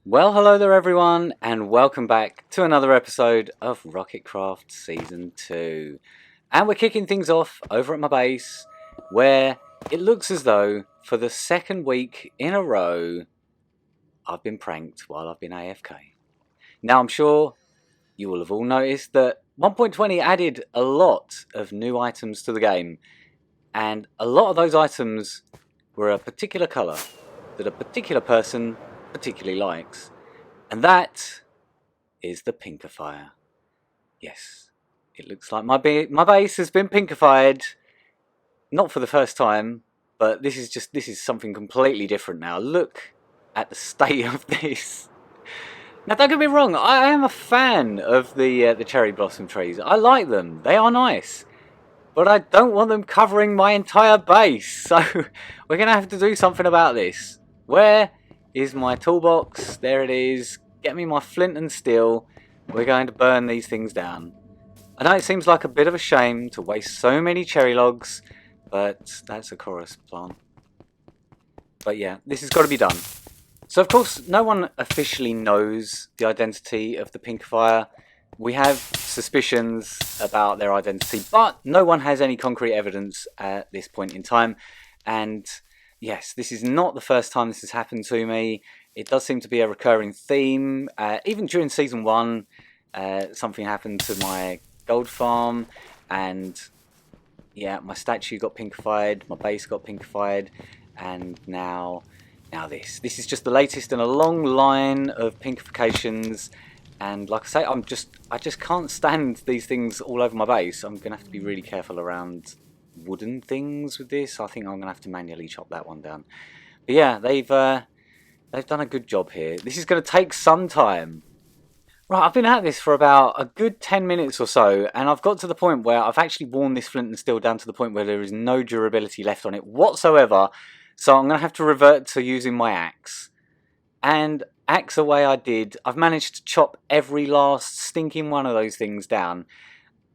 Well, hello there everyone, and welcome back to another episode of Rocketcraft Season 2. And we're kicking things off over at my base, where it looks as though, for the second week in a row, I've been pranked while I've been AFK. Now, I'm sure you will have all noticed that 1.20 added a lot of new items to the game, and a lot of those items were a particular colour that a particular person particularly likes, and that is the pinkifier. Yes, it looks like my base has been pinkified, not for the first time, but this is something completely different now. Look at the state of this. Now, don't get me wrong, I am a fan of the cherry blossom trees. I like them; they are nice. But I don't want them covering my entire base, so we're going to have to do something about this. Where is my toolbox? There it is. Get me my flint and steel. We're going to burn these things down. I know it seems like a bit of a shame to waste so many cherry logs, but that's a chorus plant. But yeah, this has got to be done. So of course, no one officially knows the identity of the pinkifier. We have suspicions about their identity, but no one has any concrete evidence at this point in time. And yes, this is not the first time this has happened to me. It does seem to be a recurring theme. Even during Season 1, something happened to my gold farm, and yeah, my statue got pinkified, my base got pinkified, and now this. This is just the latest in a long line of pinkifications. And like I say, I just can't stand these things all over my base. I'm going to have to be really careful around wooden things with this. I think I'm going to have to manually chop that one down. But yeah, they've done a good job here. This is going to take some time. Right, I've been at this for about a good 10 minutes or so, and I've got to the point where I've actually worn this flint and steel down to the point where there is no durability left on it whatsoever. So I'm going to have to revert to using my axe. And axe away I did. I've managed to chop every last stinking one of those things down.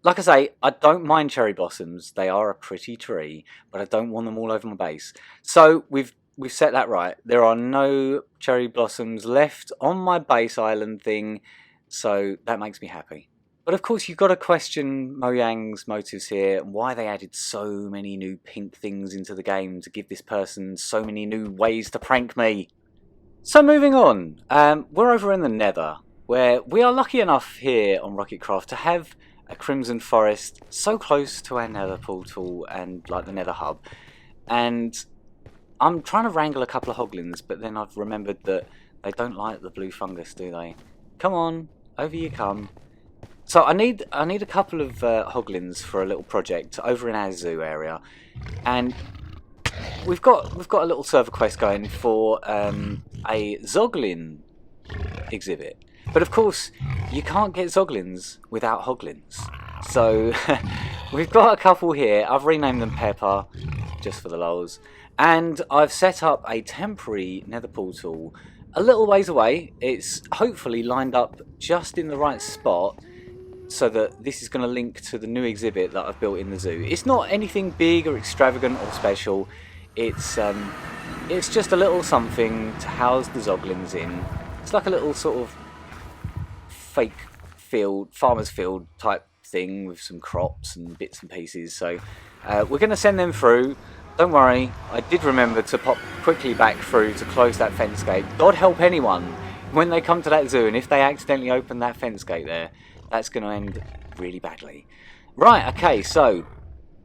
Like I say, I don't mind cherry blossoms. They are a pretty tree, but I don't want them all over my base. So we've set that right. There are no cherry blossoms left on my base island thing, so that makes me happy. But of course, you've got to question Mojang's motives here, and why they added so many new pink things into the game to give this person so many new ways to prank me. So moving on, we're over in the Nether, where we are lucky enough here on Rocketcraft to have a Crimson Forest so close to our Nether portal and like the Nether hub. And I'm trying to wrangle a couple of hoglins, but then I've remembered that they don't like the blue fungus, do they? Come on, over you come. So I need a couple of hoglins for a little project over in our zoo area, and we've got a little server quest going for a Zoglin exhibit. But of course, you can't get Zoglins without hoglins. So we've got a couple here. I've renamed them Pepper, just for the lols. And I've set up a temporary nether portal a little ways away. It's hopefully lined up just in the right spot, so that this is going to link to the new exhibit that I've built in the zoo. It's not anything big or extravagant or special. It's just a little something to house the Zoglins in. It's like a little sort of fake field, farmer's field type thing with some crops and bits and pieces. So we're going to send them through. Don't worry, I did remember to pop quickly back through to close that fence gate. God help anyone when they come to that zoo, and if they accidentally open that fence gate there, that's going to end really badly. Right, okay, so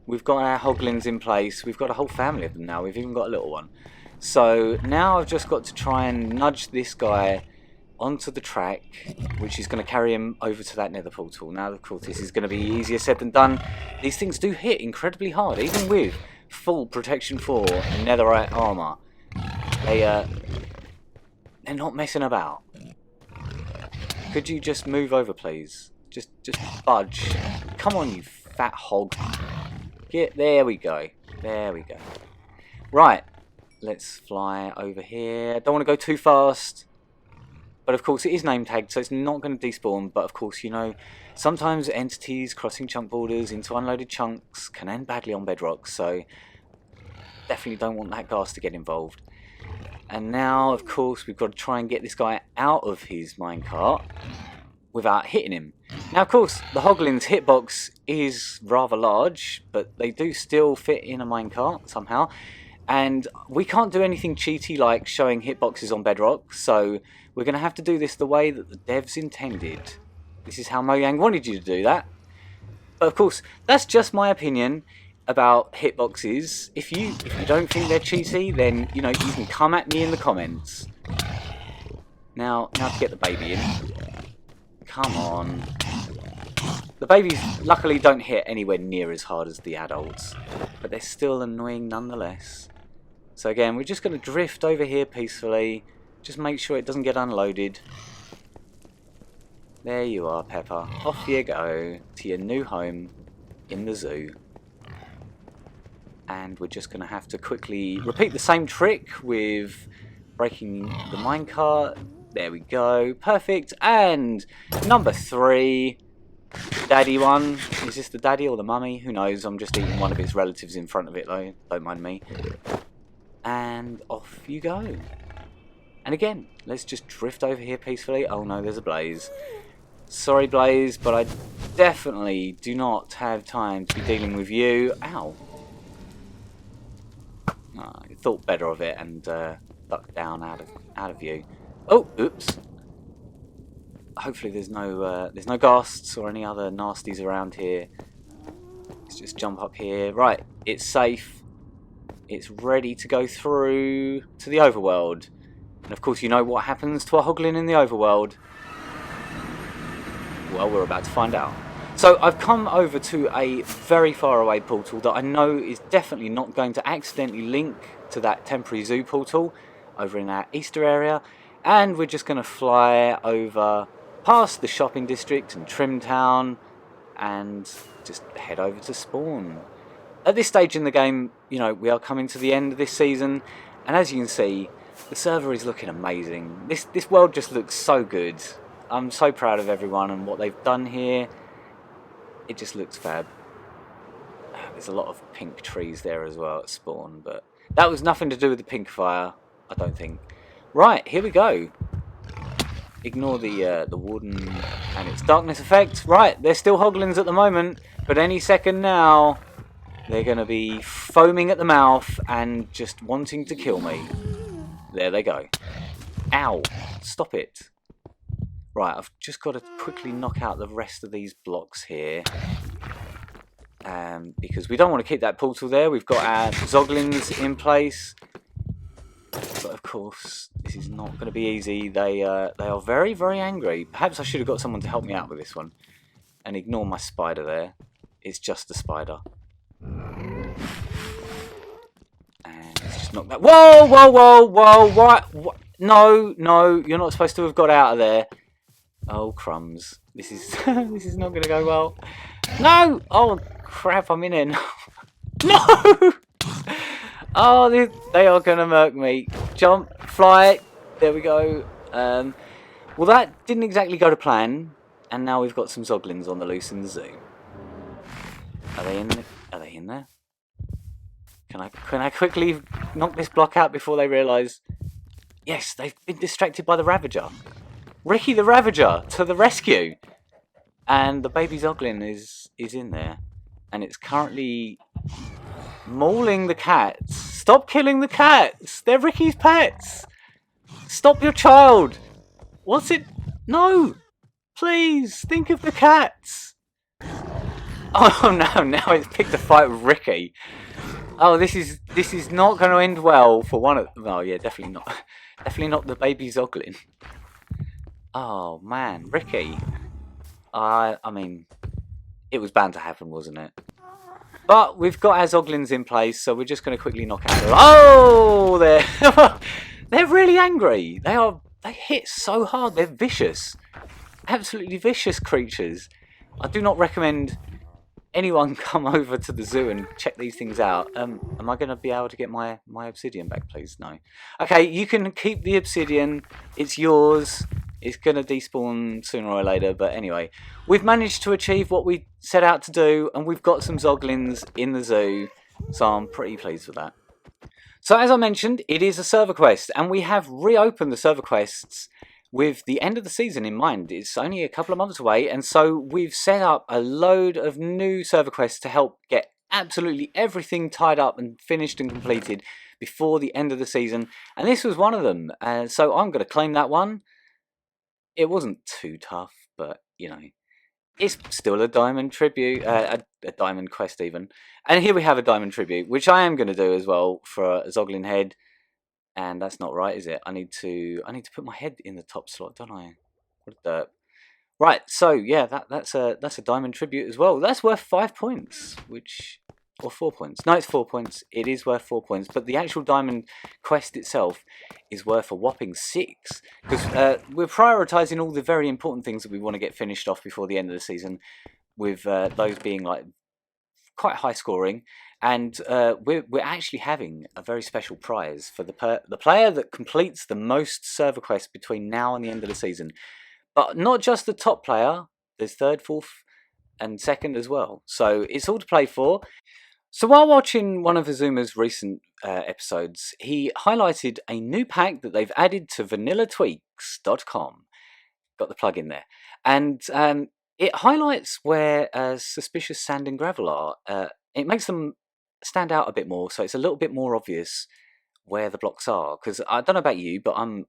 we've got our hoglins in place. We've got a whole family of them now. We've even got a little one. So now I've just got to try and nudge this guy onto the track, which is going to carry him over to that nether portal. Now, of course, this is going to be easier said than done. These things do hit incredibly hard, even with full protection 4 and netherite armor. They're not messing about. Could you just move over, please? Just budge. Come on, you fat hog. There we go. There we go. Right. Let's fly over here. Don't want to go too fast. But of course it is name tagged, so it's not going to despawn. But of course, you know, sometimes entities crossing chunk borders into unloaded chunks can end badly on bedrock. So definitely don't want that gas to get involved. And now, of course, we've got to try and get this guy out of his minecart without hitting him. Now, of course, the Hoglin's hitbox is rather large, but they do still fit in a minecart somehow. And we can't do anything cheaty like showing hitboxes on Bedrock, so we're going to have to do this the way that the devs intended. This is how Mojang wanted you to do that. But of course, that's just my opinion about hitboxes. If you don't think they're cheaty, then you can come at me in the comments. Now to get the baby in. Come on. The babies luckily don't hit anywhere near as hard as the adults, but they're still annoying nonetheless. So again, we're just going to drift over here peacefully. Just make sure it doesn't get unloaded. There you are, Pepper. Off you go to your new home in the zoo. And we're just going to have to quickly repeat the same trick with breaking the minecart. There we go. Perfect. And number 3. Daddy one. Is this the daddy or the mummy? Who knows? I'm just eating one of its relatives in front of it though. Don't mind me. And off you go. And again, let's just drift over here peacefully. Oh no, there's a Blaze. Sorry, Blaze, but I definitely do not have time to be dealing with you. Ow. I thought better of it and ducked down out of view. Oh, oops. Hopefully there's no ghasts or any other nasties around here. Let's just jump up here. Right, it's safe. It's ready to go through to the overworld. And of course you know what happens to a Hoglin in the overworld. Well, we're about to find out. So I've come over to a very far away portal that I know is definitely not going to accidentally link to that temporary zoo portal over in our Easter area. And we're just going to fly over past the shopping district and Trimtown and just head over to spawn. At this stage in the game, we are coming to the end of this season, and as you can see, the server is looking amazing. This world just looks so good. I'm so proud of everyone and what they've done here. It just looks fab. There's a lot of pink trees there as well at spawn, but that was nothing to do with the pinkifier, I don't think. Right, here we go. Ignore the warden and its darkness effect. Right, they're still Hoglins at the moment, but any second now, they're going to be foaming at the mouth and just wanting to kill me. There they go. Ow, stop it. Right, I've just got to quickly knock out the rest of these blocks here. Because we don't want to keep that portal there. We've got our Zoglins in place. But of course, this is not going to be easy. They are very, very angry. Perhaps I should have got someone to help me out with this one. And ignore my spider there. It's just a spider. And let's just knock that. Whoa, whoa, whoa, whoa. What? No, you're not supposed to have got out of there. Oh, crumbs. This is this is not going to go well. No! Oh, crap, I'm in it now. No! Oh, they are going to murk me. Jump, fly. There we go. Well, that didn't exactly go to plan. And now we've got some Zoglins on the loose in the zoo. Are they in there? Can I quickly knock this block out before they realise? Yes, they've been distracted by the Ravager. Ricky the Ravager to the rescue. And the baby Zoglin is in there. And it's currently mauling the cats. Stop killing the cats. They're Ricky's pets. Stop your child. What's it? No. Please, think of the cats. Oh no, now it's picked a fight with Ricky. Oh, this is not going to end well for one of them. Oh yeah, definitely not. Definitely not the baby Zoglin. Oh man, Ricky. I mean, it was bound to happen, wasn't it? But we've got our Zoglins in place, so we're just going to quickly knock out. Oh, they're really angry. They hit so hard. They're vicious, absolutely vicious creatures. I do not recommend anyone come over to the zoo and check these things out. Am I going to be able to get my obsidian back, please? No. Okay, you can keep the obsidian. It's yours. It's going to despawn sooner or later, but anyway. We've managed to achieve what we set out to do, and we've got some Zoglins in the zoo, so I'm pretty pleased with that. So as I mentioned, it is a server quest, and we have reopened the server quests with the end of the season in mind. It's only a couple of months away, and so we've set up a load of new server quests to help get absolutely everything tied up and finished and completed before the end of the season, and this was one of them. So I'm going to claim that one. It wasn't too tough, but you know, it's still a diamond tribute, a diamond quest even. And here we have a diamond tribute, which I am going to do as well for a Zoglin head. And that's not right, is it? I need to put my head in the top slot, don't I? What a derp. Right, so yeah, that's a diamond tribute as well. That's worth 5 points, or 4 points. No, it's 4 points. It is worth 4 points, but the actual diamond quest itself is worth a whopping 6, because we're prioritising all the very important things that we want to get finished off before the end of the season, with those being like quite high scoring, and we're actually having a very special prize for the player that completes the most server quests between now and the end of the season. But not just the top player, there's third, fourth, and second as well. So it's all to play for. So while watching one of Azuma's recent episodes, he highlighted a new pack that they've added to vanillatweaks.com. Got the plug in there. And it highlights where suspicious sand and gravel are. It makes them stand out a bit more, so it's a little bit more obvious where the blocks are. Because I don't know about you, but I'm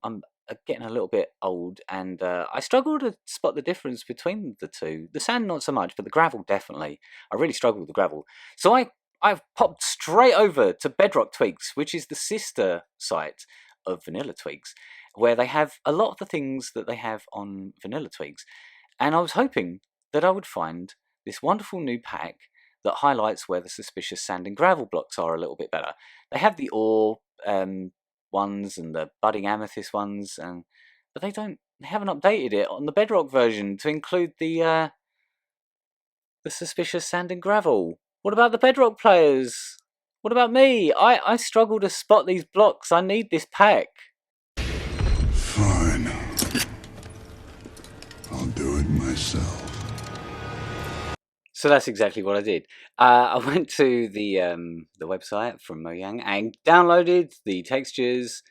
getting a little bit old, and I struggle to spot the difference between the two. The sand not so much, but the gravel definitely. I really struggle with the gravel. So I've popped straight over to Bedrock Tweaks, which is the sister site of Vanilla Tweaks, where they have a lot of the things that they have on Vanilla Tweaks. And I was hoping that I would find this wonderful new pack that highlights where the suspicious sand and gravel blocks are a little bit better. They have the ore ones and the budding amethyst ones, but they haven't updated it on the Bedrock version to include the suspicious sand and gravel. What about the Bedrock players? What about me? I struggle to spot these blocks. I need this pack. Fine. I'll do it myself. So that's exactly what I did. I went to the website from Mojang and downloaded the textures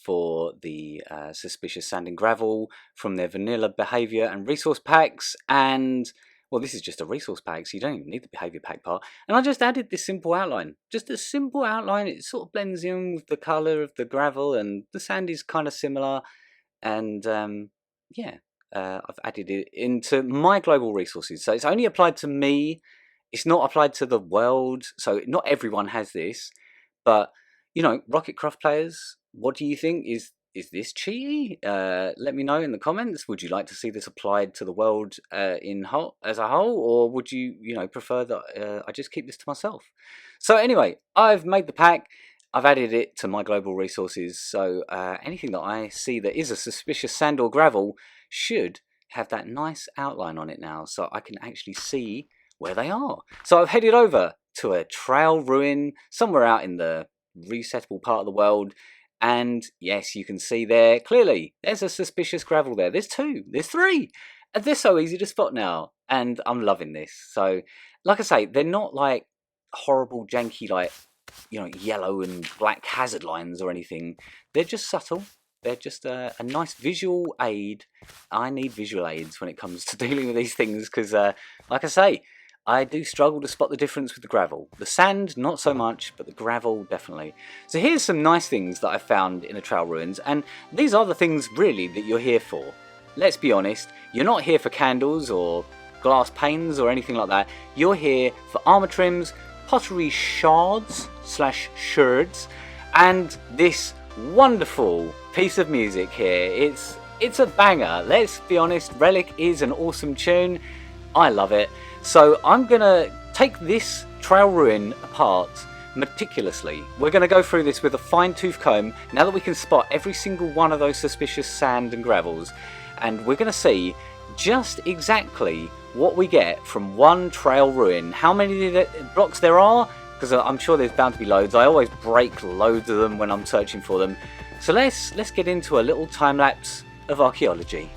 for the suspicious sand and gravel from their vanilla behavior and resource packs. And well, this is just a resource pack, so you don't even need the behavior pack part. And I just added this simple outline. Just a simple outline. It sort of blends in with the color of the gravel, and the sand is kind of similar. And yeah. I've added it into my global resources. So it's only applied to me. It's not applied to the world. So not everyone has this. But, you know, Rocketcraft players, what do you think? Is this cheaty? Let me know in the comments. Would you like to see this applied to the world as a whole? Or would you, prefer that I just keep this to myself? So anyway, I've made the pack. I've added it to my global resources. So anything that I see that is a suspicious sand or gravel should have that nice outline on it now, so I can actually see where they are. So I've headed over to a trail ruin somewhere out in the resettable part of the world, and yes, you can see there clearly there's a suspicious gravel there. There's 2, there's 3, and they're so easy to spot now, and I'm loving this. So like I say, they're not like horrible janky like yellow and black hazard lines or anything. They're just subtle. They're just a nice visual aid. I need visual aids when it comes to dealing with these things because, like I say, I do struggle to spot the difference with the gravel. The sand, not so much, but the gravel, definitely. So here's some nice things that I found in the Trail Ruins, and these are the things, really, that you're here for. Let's be honest, you're not here for candles or glass panes or anything like that. You're here for armor trims, pottery shards/sherds, and this wonderful piece of music here. It's a banger. Let's be honest, Relic is an awesome tune. I love it. So I'm gonna take this trail ruin apart meticulously. We're gonna go through this with a fine-tooth comb now that we can spot every single one of those suspicious sand and gravels, and we're gonna see just exactly what we get from one trail ruin, how many blocks there are, because I'm sure there's bound to be loads. I always break loads of them when I'm searching for them. So let's get into a little time lapse of archaeology.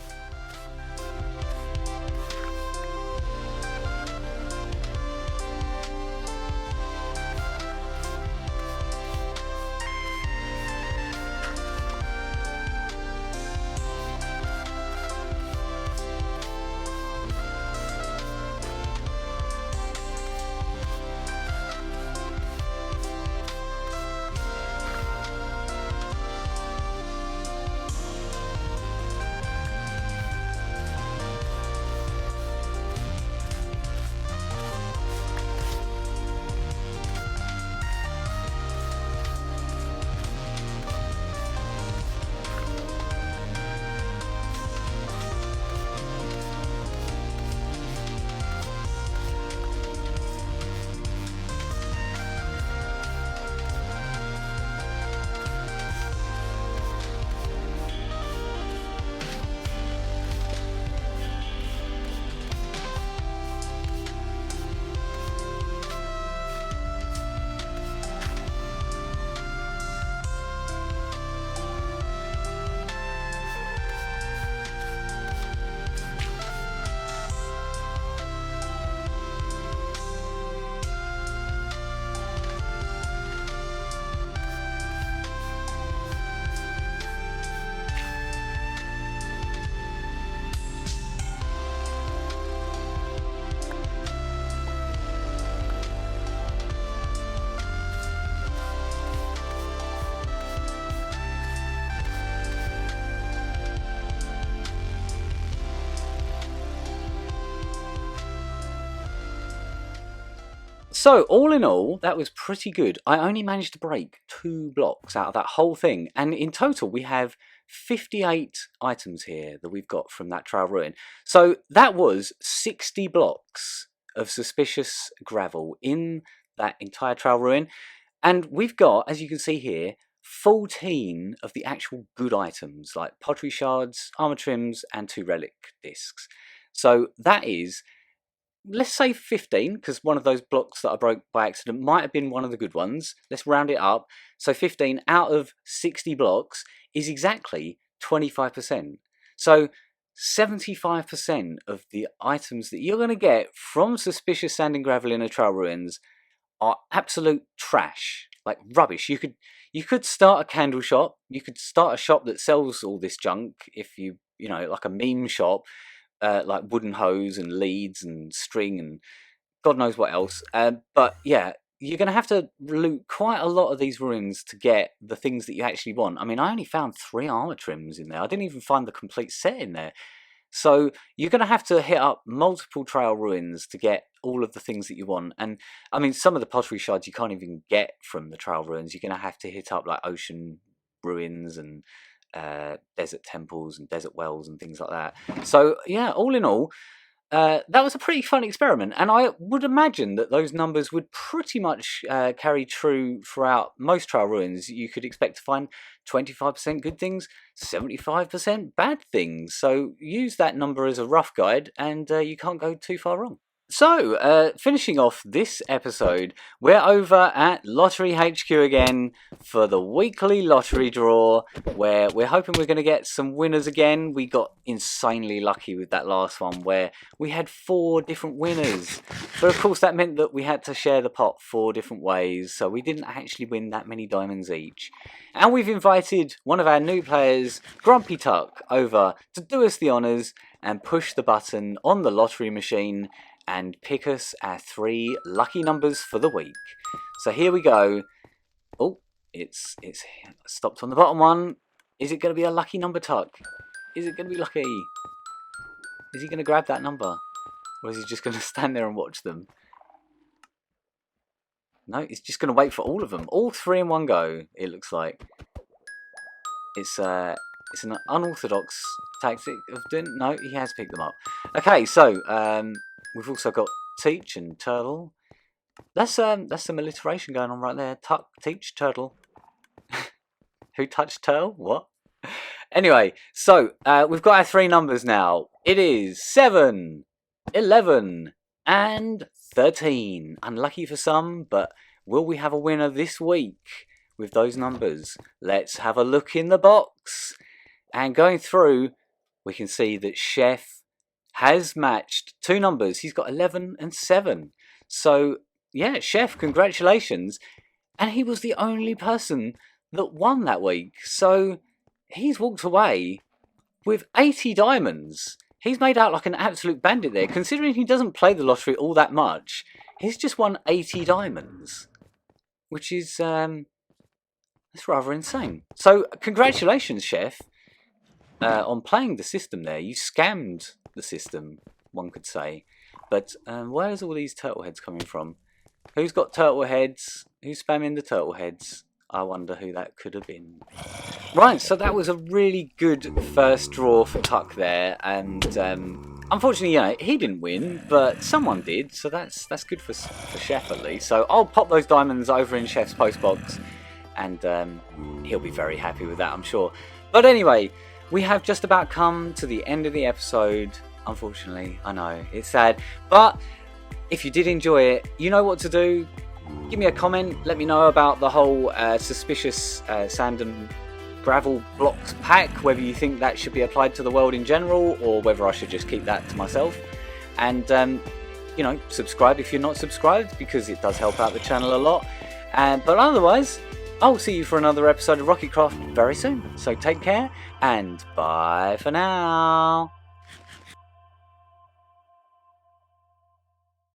So, all in all, that was pretty good. I only managed to break 2 blocks out of that whole thing. And in total, we have 58 items here that we've got from that trail ruin. So, that was 60 blocks of suspicious gravel in that entire trail ruin. And we've got, as you can see here, 14 of the actual good items, like pottery shards, armor trims, and 2 relic discs. So, that is, let's say 15, because one of those blocks that I broke by accident might have been one of the good ones. Let's round it up. So 15 out of 60 blocks is exactly 25%. So 75% of the items that you're going to get from suspicious sand and gravel in the trail ruins are absolute trash, like rubbish. You could start a candle shop. You could start a shop that sells all this junk if you know, like a meme shop. Like wooden hose and leads and string and God knows what else. But yeah, you're going to have to loot quite a lot of these ruins to get the things that you actually want. I mean, I only found 3 armor trims in there. I didn't even find the complete set in there. So you're going to have to hit up multiple trail ruins to get all of the things that you want. And I mean, some of the pottery shards you can't even get from the trail ruins. You're going to have to hit up like ocean ruins and desert temples and desert wells and things like that. So yeah, all in all, that was a pretty fun experiment, and I would imagine that those numbers would pretty much carry true throughout most trail ruins. You could expect to find 25% good things, 75% bad things. So use that number as a rough guide, and you can't go too far wrong. So, finishing off this episode, we're over at Lottery HQ again for the weekly lottery draw, where we're hoping we're going to get some winners again. We got insanely lucky with that last one, where we had 4 different winners. But of course, that meant that we had to share the pot 4 different ways, so we didn't actually win that many diamonds each. And we've invited one of our new players, Grumpy Tuck, over to do us the honours and push the button on the lottery machine and pick us our 3 lucky numbers for the week. So here we go. Oh, it's stopped on the bottom one. Is it going to be a lucky number, Tuck? Is it going to be lucky? Is he going to grab that number? Or is he just going to stand there and watch them? No, he's just going to wait for all of them. All 3 in one go, it looks like. It's an unorthodox tactic of doing... No, he has picked them up. Okay, so... we've also got Teach and Turtle. That's some alliteration going on right there. Tuck, Teach, Turtle. Who touched Turtle? What? Anyway, so we've got our 3 numbers now. It is 7, 11, and 13. Unlucky for some, but will we have a winner this week with those numbers? Let's have a look in the box. And going through, we can see that Chef has matched 2 numbers. He's got 11 and 7. So, yeah, Chef, congratulations. And he was the only person that won that week. So, he's walked away with 80 diamonds. He's made out like an absolute bandit there. Considering he doesn't play the lottery all that much, he's just won 80 diamonds. Which is, that's rather insane. So, congratulations, Chef, on playing the system there. You scammed the system, one could say. But where's all these turtle heads coming from? Who's got turtle heads? Who's spamming the turtle heads? I wonder who that could have been. Right, so that was a really good first draw for Tuck there, and unfortunately, he didn't win, but someone did, so that's good for Chef at least. So I'll pop those diamonds over in Chef's postbox, and he'll be very happy with that, I'm sure. But anyway, we have just about come to the end of the episode. Unfortunately, I know, it's sad. But if you did enjoy it, you know what to do. Give me a comment. Let me know about the whole suspicious sand and gravel blocks pack. Whether you think that should be applied to the world in general, or whether I should just keep that to myself. And, subscribe if you're not subscribed, because it does help out the channel a lot. But otherwise, I'll see you for another episode of Rocketcraft very soon. So take care, and bye for now.